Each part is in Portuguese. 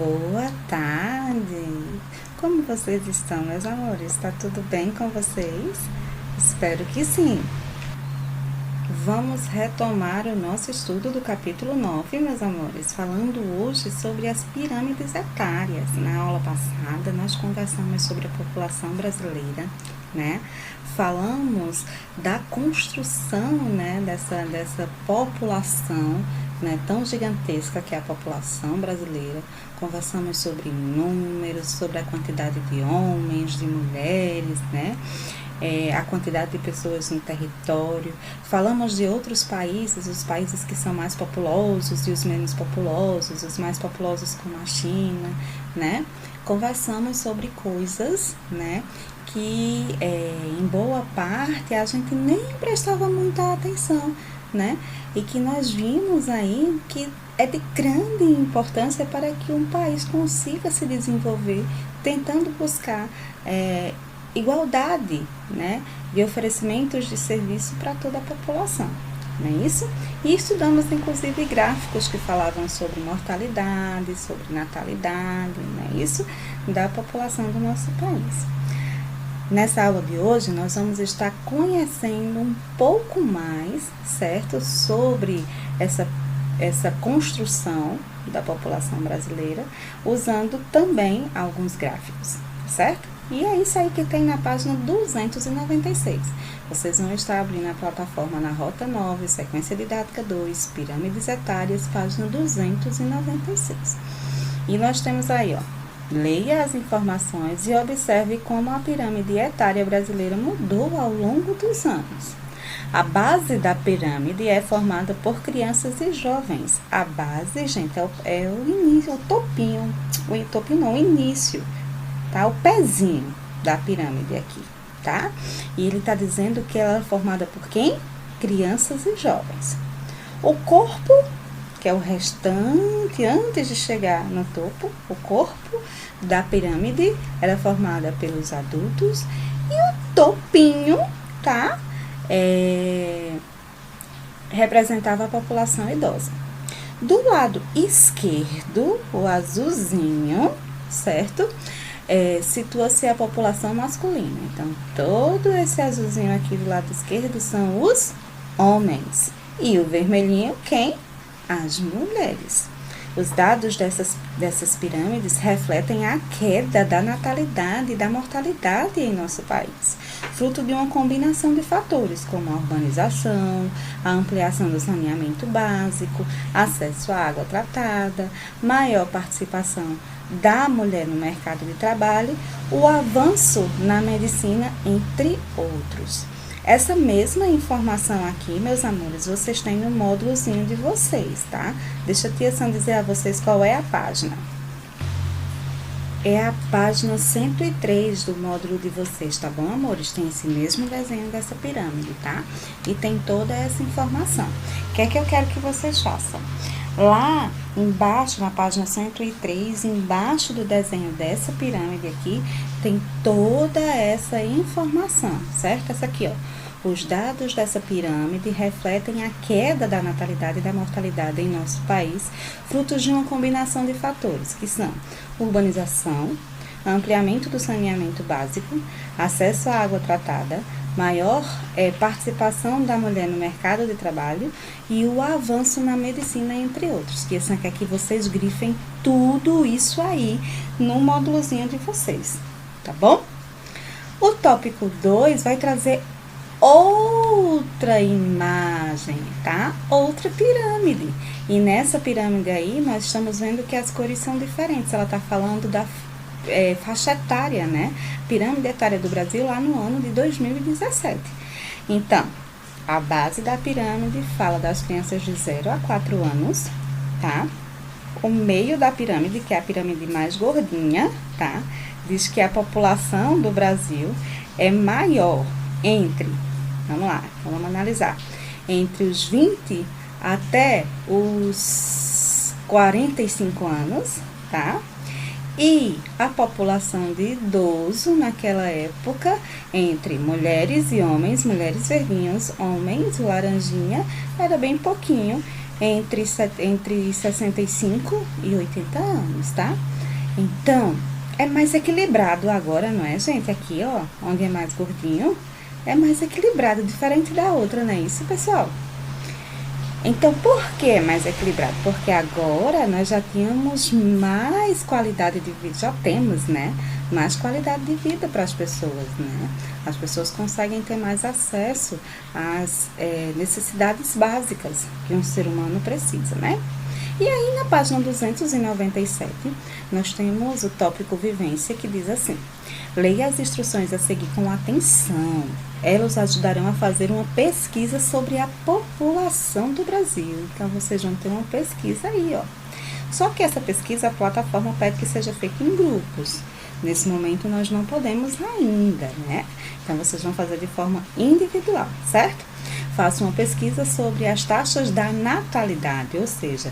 Boa tarde! Como vocês estão, meus amores? Está tudo bem com vocês? Espero que sim! Vamos retomar o nosso estudo do capítulo 9, meus amores, falando hoje sobre as pirâmides etárias. Na aula passada, nós conversamos sobre a população brasileira, né? Falamos da construção, né, dessa população, né, tão gigantesca que é a população brasileira. Conversamos sobre números, sobre a quantidade de homens, de mulheres, né? A quantidade de pessoas no território. Falamos de outros países, os países que são mais populosos e os menos populosos, os mais populosos como a China, né? Conversamos sobre coisas, né, que em boa parte a gente nem prestava muita atenção, né? E que nós vimos aí que é de grande importância para que um país consiga se desenvolver, tentando buscar igualdade, né, de oferecimentos de serviço para toda a população, não é isso? E estudamos inclusive gráficos que falavam sobre mortalidade, sobre natalidade, não é isso? Da população do nosso país. Nessa aula de hoje, nós vamos estar conhecendo um pouco mais, certo? Sobre essa construção da população brasileira, usando também alguns gráficos, certo? E é isso aí que tem na página 296. Vocês vão estar abrindo a plataforma na Rota 9, Sequência Didática 2, Pirâmides Etárias, página 296. E nós temos aí, ó, leia as informações e observe como a pirâmide etária brasileira mudou ao longo dos anos. A base da pirâmide é formada por crianças e jovens. A base, gente, é o início, o topinho não, o início, tá? O pezinho da pirâmide aqui, tá? E ele tá dizendo que ela é formada por quem? Crianças e jovens. O corpo, que é o restante, antes de chegar no topo, o corpo da pirâmide era formada pelos adultos e o topinho, tá? Representava a população idosa. Do lado esquerdo, o azulzinho, certo? Situa-se a população masculina. Então, todo esse azulzinho aqui do lado esquerdo são os homens. E o vermelhinho, quem? As mulheres. Os dados dessas pirâmides refletem a queda da natalidade e da mortalidade em nosso país, fruto de uma combinação de fatores, como a urbanização, a ampliação do saneamento básico, acesso à água tratada, maior participação da mulher no mercado de trabalho, o avanço na medicina, entre outros. Essa mesma informação aqui, meus amores, vocês têm no módulozinho de vocês, tá? Deixa a tia Sam dizer a vocês qual é a página. É a página 103 do módulo de vocês, tá bom, amores? Tem esse mesmo desenho dessa pirâmide, tá? E tem toda essa informação. O que é que eu quero que vocês façam? Lá embaixo, na página 103, embaixo do desenho dessa pirâmide aqui, tem toda essa informação, certo? Essa aqui, ó. Os dados dessa pirâmide refletem a queda da natalidade e da mortalidade em nosso país, frutos de uma combinação de fatores, que são urbanização, ampliamento do saneamento básico, acesso à água tratada, maior participação da mulher no mercado de trabalho e o avanço na medicina, entre outros. Que quer que vocês grifem tudo isso aí no módulozinho de vocês, tá bom? O tópico 2 vai trazer outra imagem, tá? Outra pirâmide. E nessa pirâmide aí, nós estamos vendo que as cores são diferentes. Ela tá falando da faixa etária, né? Pirâmide etária do Brasil lá no ano de 2017. Então, a base da pirâmide fala das crianças de 0 a 4 anos, tá? O meio da pirâmide, que é a pirâmide mais gordinha, tá? Diz que a população do Brasil é maior vamos lá, vamos analisar, entre os 20 até os 45 anos, tá? E a população de idoso naquela época entre mulheres e homens, mulheres verdinhos, homens, laranjinha, era bem pouquinho, entre 65 e 80 anos, tá? Então, é mais equilibrado agora, não é, gente? Aqui, ó, onde é mais gordinho, é mais equilibrado, diferente da outra, não é isso, pessoal? Então, por que é mais equilibrado? Porque agora nós já tínhamos mais qualidade de vida, já temos, né? Mais qualidade de vida para as pessoas, né? As pessoas conseguem ter mais acesso às necessidades básicas que um ser humano precisa, né? E aí, na página 297, nós temos o tópico vivência, que diz assim: leia as instruções a seguir com atenção. Elas ajudarão a fazer uma pesquisa sobre a população do Brasil. Então, vocês vão ter uma pesquisa aí, ó. Só que essa pesquisa, a plataforma pede que seja feita em grupos. Nesse momento, nós não podemos ainda, né? Então, vocês vão fazer de forma individual, certo? Faça uma pesquisa sobre as taxas da natalidade, ou seja,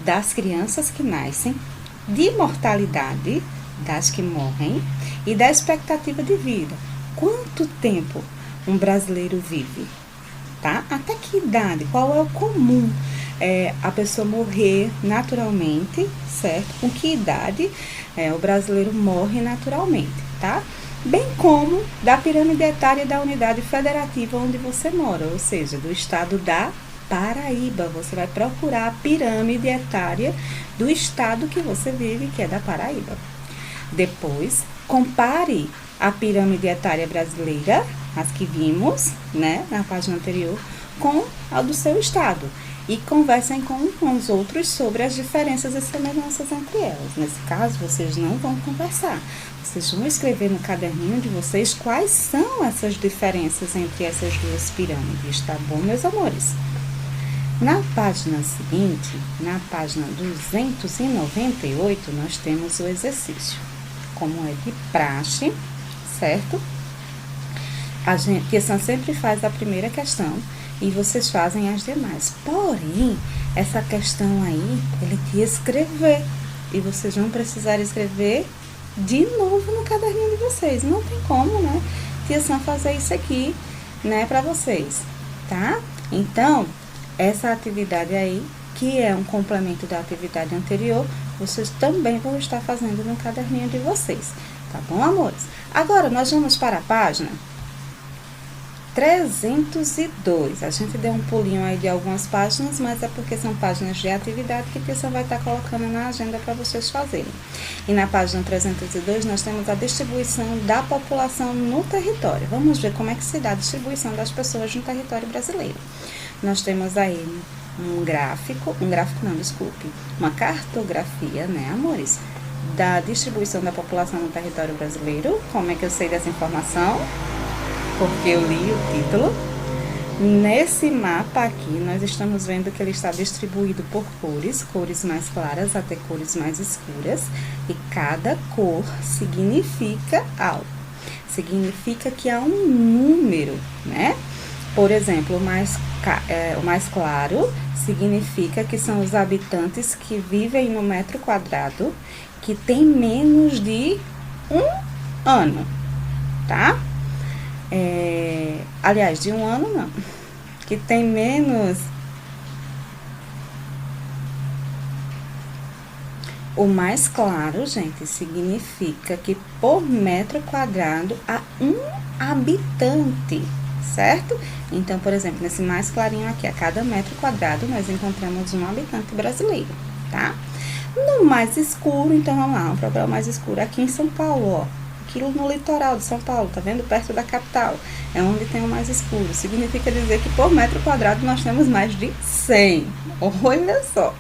das crianças que nascem, de mortalidade, das que morrem, e da expectativa de vida. Quanto tempo um brasileiro vive? Tá? Até que idade? Qual é o comum? A pessoa morrer naturalmente, certo? Com que idade o brasileiro morre naturalmente, tá? Bem como da pirâmide etária da unidade federativa onde você mora, ou seja, do estado da Paraíba. Você vai procurar a pirâmide etária do estado que você vive, que é da Paraíba. Depois, compare a pirâmide etária brasileira, as que vimos, né, na página anterior, com a do seu estado. E conversem com os outros sobre as diferenças e semelhanças entre elas. Nesse caso, vocês não vão conversar. Vocês vão escrever no caderninho de vocês quais são essas diferenças entre essas duas pirâmides, tá bom, meus amores? Na página seguinte, na página 298, nós temos o exercício. Como é de praxe, certo? A questão sempre faz a primeira questão e vocês fazem as demais. Porém, essa questão aí, ele te escrever. E vocês vão precisar escrever de novo no caderninho de vocês. Não tem como, né? Tia Sam fazer isso aqui, né, pra vocês, tá? Então, essa atividade aí, que é um complemento da atividade anterior, vocês também vão estar fazendo no caderninho de vocês. Tá bom, amores? Agora, nós vamos para a página 302. A gente deu um pulinho aí de algumas páginas, mas é porque são páginas de atividade que a Tia Sam vai estar colocando na agenda para vocês fazerem. E na página 302, nós temos a distribuição da população no território. Vamos ver como é que se dá a distribuição das pessoas no território brasileiro. Nós temos aí uma cartografia, né, amores, da distribuição da população no território brasileiro. Como é que eu sei dessa informação? Porque eu li o título. Nesse mapa aqui, nós estamos vendo que ele está distribuído por cores mais claras até cores mais escuras, e cada cor significa algo. Significa que há um número, né? Por exemplo, o mais claro significa que são os habitantes que vivem no metro quadrado, que tem menos de 1 ano, tá? Aliás, de 1 ano não, que tem menos. O mais claro, gente, significa que por metro quadrado há 1 habitante, certo? Então, por exemplo, nesse mais clarinho aqui, a cada metro quadrado nós encontramos 1 habitante brasileiro, tá? No mais escuro, então vamos lá, um problema mais escuro aqui em São Paulo, ó. Aquilo no litoral de São Paulo, tá vendo? Perto da capital, é onde tem o mais escuro. Significa dizer que por metro quadrado nós temos mais de 100. Olha só,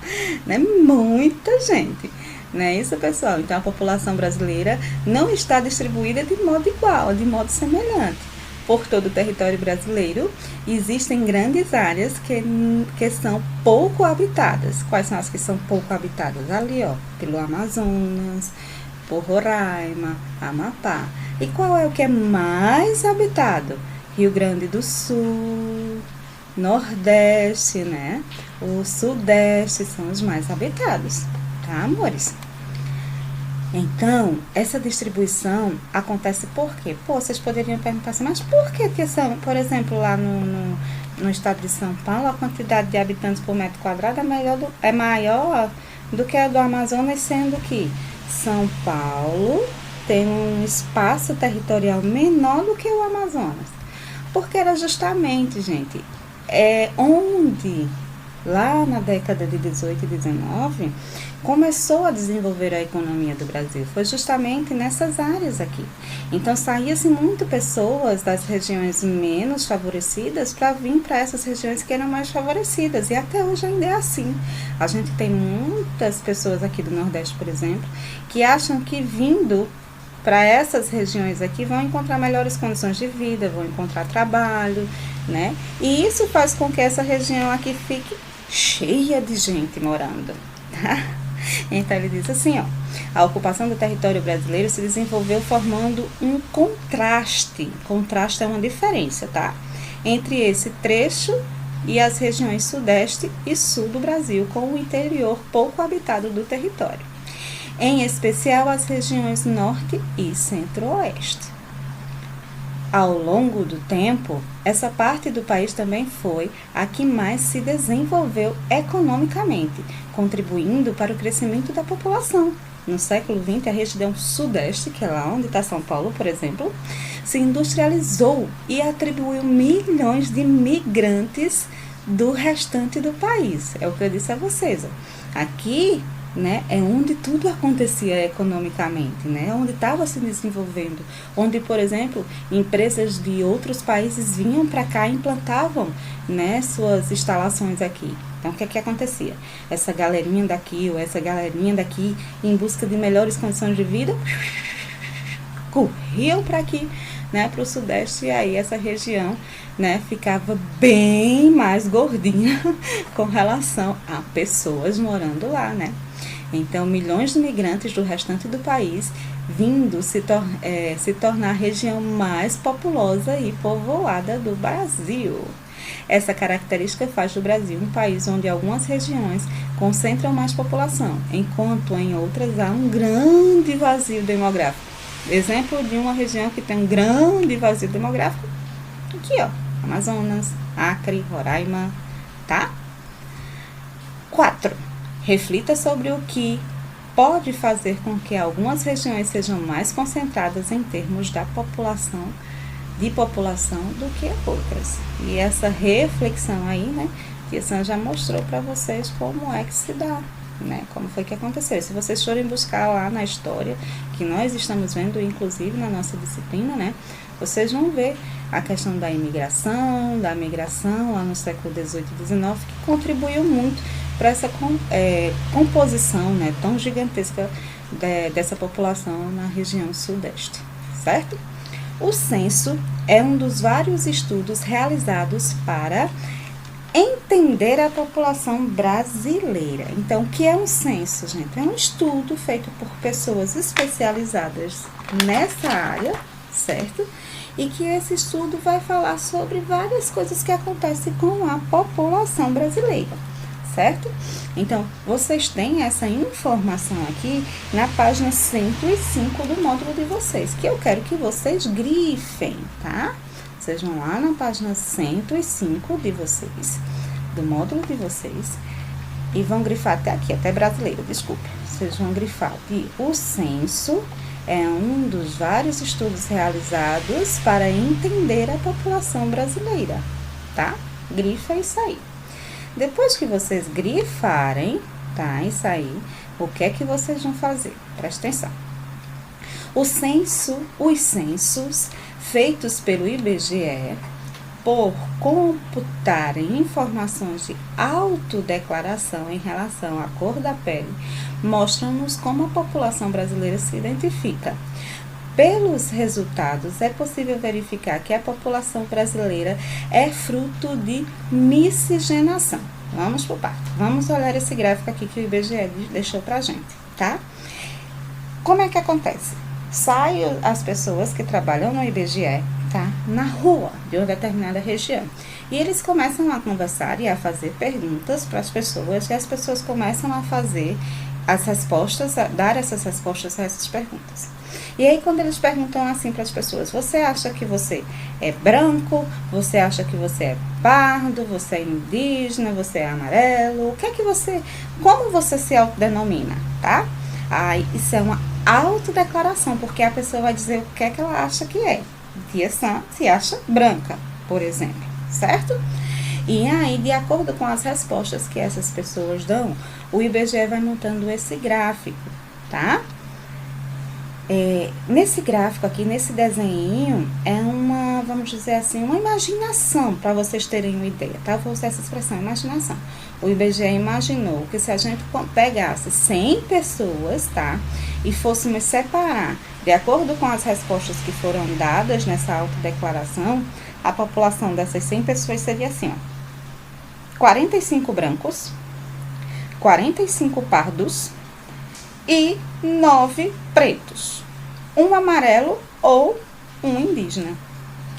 né? Muita gente, não é isso, pessoal? Então, a população brasileira não está distribuída de modo igual, de modo semelhante. Por todo o território brasileiro, existem grandes áreas que são pouco habitadas. Quais são as que são pouco habitadas? Ali, ó, pelo Amazonas, por Roraima, Amapá. E qual é o que é mais habitado? Rio Grande do Sul, Nordeste, né? O Sudeste são os mais habitados, tá, amores? Então, essa distribuição acontece por quê? Pô, vocês poderiam perguntar assim, mas por que são, por exemplo, lá no estado de São Paulo, a quantidade de habitantes por metro quadrado é maior do que a do Amazonas, sendo que São Paulo tem um espaço territorial menor do que o Amazonas? Porque era justamente, gente, onde lá na década de 18 e 19 começou a desenvolver a economia do Brasil. Foi justamente nessas áreas aqui. Então saía-se muito pessoas das regiões menos favorecidas para vir para essas regiões que eram mais favorecidas. E até hoje ainda é assim. A gente tem muitas pessoas aqui do Nordeste, por exemplo, que acham que vindo para essas regiões aqui vão encontrar melhores condições de vida, vão encontrar trabalho, né? E isso faz com que essa região aqui fique cheia de gente morando, tá? Então ele diz assim, ó, a ocupação do território brasileiro se desenvolveu formando um contraste é uma diferença, tá? Entre esse trecho e as regiões sudeste e sul do Brasil, com o interior pouco habitado do território, em especial as regiões norte e centro-oeste. Ao longo do tempo, essa parte do país também foi a que mais se desenvolveu economicamente, contribuindo para o crescimento da população. No século XX, a região sudeste, que é lá onde está São Paulo, por exemplo, se industrializou e atribuiu milhões de migrantes do restante do país. É o que eu disse a vocês. Aqui, né, é onde tudo acontecia economicamente, né, onde estava se desenvolvendo, onde, por exemplo, empresas de outros países vinham para cá e implantavam, né, suas instalações aqui. Então, o que é que acontecia? Essa galerinha daqui ou essa galerinha daqui, em busca de melhores condições de vida, corriam para aqui, né, para o Sudeste, e aí essa região, né, ficava bem mais gordinha com relação a pessoas morando lá, né. Então, milhões de migrantes do restante do país vindo se tornar a região mais populosa e povoada do Brasil. Essa característica faz do Brasil um país onde algumas regiões concentram mais população, enquanto em outras há um grande vazio demográfico. Exemplo de uma região que tem um grande vazio demográfico, aqui ó, Amazonas, Acre, Roraima, tá? 4. Reflita sobre o que pode fazer com que algumas regiões sejam mais concentradas em termos de população do que outras. E essa reflexão aí, né, que a Sam já mostrou para vocês como é que se dá, né, como foi que aconteceu. Se vocês forem buscar lá na história, que nós estamos vendo, inclusive na nossa disciplina, né, vocês vão ver a questão da imigração, da migração lá no século XVIII e XIX, que contribuiu muito para essa composição, né, tão gigantesca dessa população na região sudeste, certo? O censo é um dos vários estudos realizados para entender a população brasileira. Então, o que é um censo, gente? É um estudo feito por pessoas especializadas nessa área, certo? E que esse estudo vai falar sobre várias coisas que acontecem com a população brasileira, certo? Então, vocês têm essa informação aqui na página 105 do módulo de vocês, que eu quero que vocês grifem, tá? Vocês vão lá na página 105 de vocês, do módulo de vocês, e vão grifar até aqui, até brasileiro, desculpe. Vocês vão grifar que o censo é um dos vários estudos realizados para entender a população brasileira, tá? Grifa isso aí. Depois que vocês grifarem, tá, isso aí, o que é que vocês vão fazer? Presta atenção. Os censos feitos pelo IBGE, por computarem informações de autodeclaração em relação à cor da pele, mostram-nos como a população brasileira se identifica. Pelos resultados, é possível verificar que a população brasileira é fruto de miscigenação. Vamos por parte. Vamos olhar esse gráfico aqui que o IBGE deixou pra gente, tá? Como é que acontece? Saem as pessoas que trabalham no IBGE, tá? Na rua de uma determinada região. E eles começam a conversar e a fazer perguntas para as pessoas, e as pessoas começam a fazer as respostas, dar essas respostas a essas perguntas. E aí, quando eles perguntam assim para as pessoas, você acha que você é branco? Você acha que você é pardo? Você é indígena? Você é amarelo? O que é que você, como você se autodenomina, tá? Aí, isso é uma autodeclaração, porque a pessoa vai dizer o que é que ela acha que é. Tia Sam se acha branca, por exemplo, certo? E aí, de acordo com as respostas que essas pessoas dão, o IBGE vai montando esse gráfico, tá? Nesse gráfico aqui, nesse desenho, é uma, vamos dizer assim, uma imaginação, para vocês terem uma ideia, tá? Eu vou usar essa expressão, imaginação. O IBGE imaginou que se a gente pegasse 100 pessoas, tá? E fôssemos separar, de acordo com as respostas que foram dadas nessa autodeclaração, a população dessas 100 pessoas seria assim, ó. 45 brancos, 45 pardos e 9 pretos. Um amarelo ou um indígena.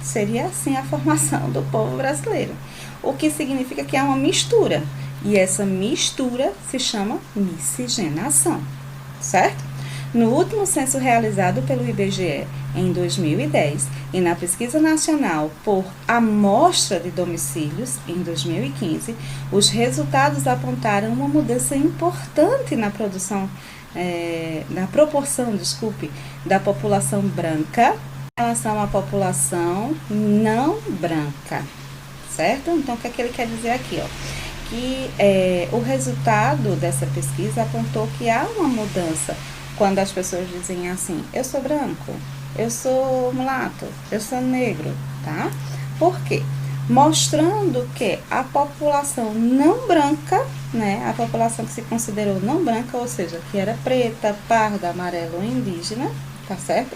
Seria assim a formação do povo brasileiro. O que significa que é uma mistura. E essa mistura se chama miscigenação, certo? No último censo realizado pelo IBGE em 2010 e na pesquisa nacional por amostra de domicílios em 2015, os resultados apontaram uma mudança importante na produção, na proporção, da população branca em relação à população não branca, certo? Então, o que é que ele quer dizer aqui, ó? Que o resultado dessa pesquisa apontou que há uma mudança quando as pessoas dizem assim, eu sou branco, eu sou mulato, eu sou negro, tá? Por quê? Mostrando que a população não branca, né, a população que se considerou não branca, ou seja, que era preta, parda, amarela ou indígena, tá certo?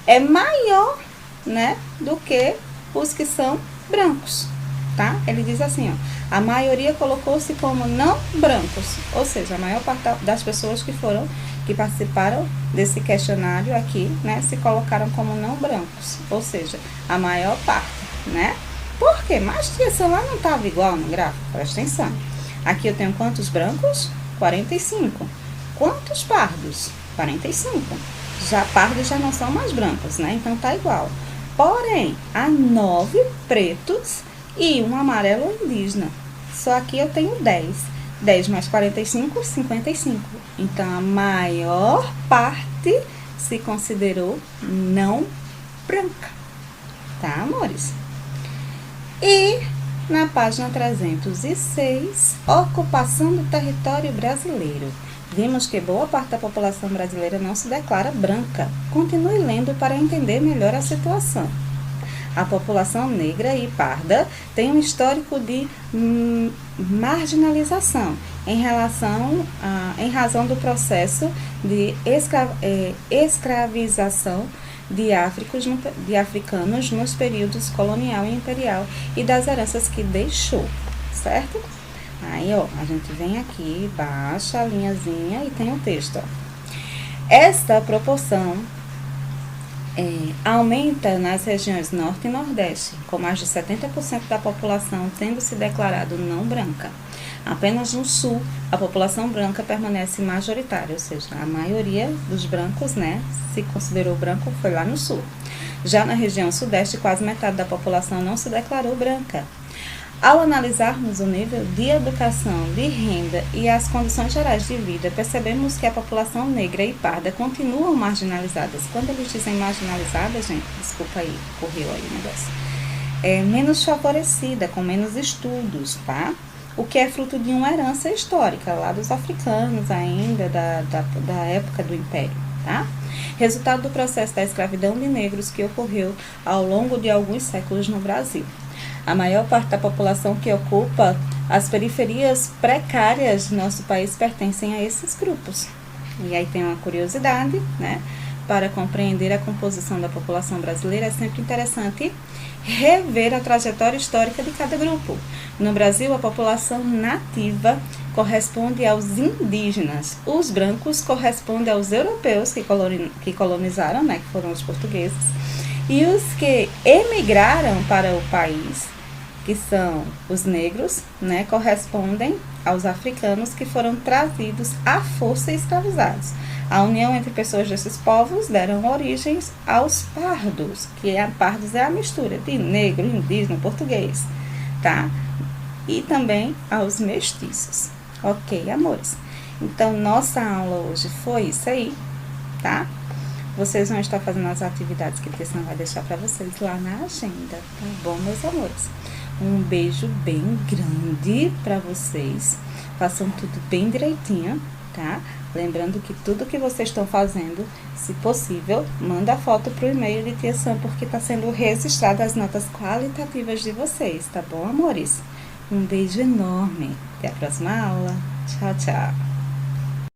É maior, né, do que os que são brancos, tá? Ele diz assim, ó, a maioria colocou-se como não brancos, ou seja, a maior parte das pessoas que participaram desse questionário aqui, né, se colocaram como não brancos, ou seja, a maior parte, né? Por quê? Mas tia, essa lá não estava igual no gráfico, presta atenção. Aqui eu tenho quantos brancos? 45. Quantos pardos? 45. Já pardos já não são mais brancos, né? Então tá igual. Porém, há 9 pretos e um amarelo indígena. Só aqui eu tenho 10. 10 mais 45, 55. Então, a maior parte se considerou não branca. Tá, amores? E na página 306, ocupação do território brasileiro. Vimos que boa parte da população brasileira não se declara branca. Continue lendo para entender melhor a situação. A população negra e parda tem um histórico de marginalização em razão do processo de escravização de africanos nos períodos colonial e imperial e das heranças que deixou, certo? Aí, ó, a gente vem aqui, baixa a linhazinha e tem o texto, ó. Esta proporção aumenta nas regiões norte e nordeste, com mais de 70% da população tendo se declarado não branca. Apenas no sul, a população branca permanece majoritária, ou seja, a maioria dos brancos, né, se considerou branco foi lá no sul. Já na região sudeste, quase metade da população não se declarou branca. Ao analisarmos o nível de educação, de renda e as condições gerais de vida, percebemos que a população negra e parda continuam marginalizadas. Quando eles dizem marginalizadas, gente, desculpa aí, correu aí o negócio. Menos favorecida, com menos estudos, tá? O que é fruto de uma herança histórica, lá dos africanos ainda, da época do Império, tá? Resultado do processo da escravidão de negros que ocorreu ao longo de alguns séculos no Brasil. A maior parte da população que ocupa as periferias precárias do nosso país pertencem a esses grupos. E aí tem uma curiosidade, né? Para compreender a composição da população brasileira, é sempre interessante rever a trajetória histórica de cada grupo. No Brasil, a população nativa corresponde aos indígenas. Os brancos correspondem aos europeus que colonizaram, né? Que foram os portugueses. E os que emigraram para o país, que são os negros, né, correspondem aos africanos que foram trazidos à força e escravizados. A união entre pessoas desses povos deram origens aos pardos, pardos é a mistura de negro, indígena, português, tá? E também aos mestiços. Ok, amores? Então, nossa aula hoje foi isso aí, tá? Vocês vão estar fazendo as atividades que a Tessã vai deixar para vocês lá na agenda, tá bom, meus amores? Um beijo bem grande para vocês. Façam tudo bem direitinho, tá? Lembrando que tudo que vocês estão fazendo, se possível, manda a foto pro e-mail de Tessã, porque está sendo registrada as notas qualitativas de vocês, tá bom, amores? Um beijo enorme. Até a próxima aula. Tchau, tchau.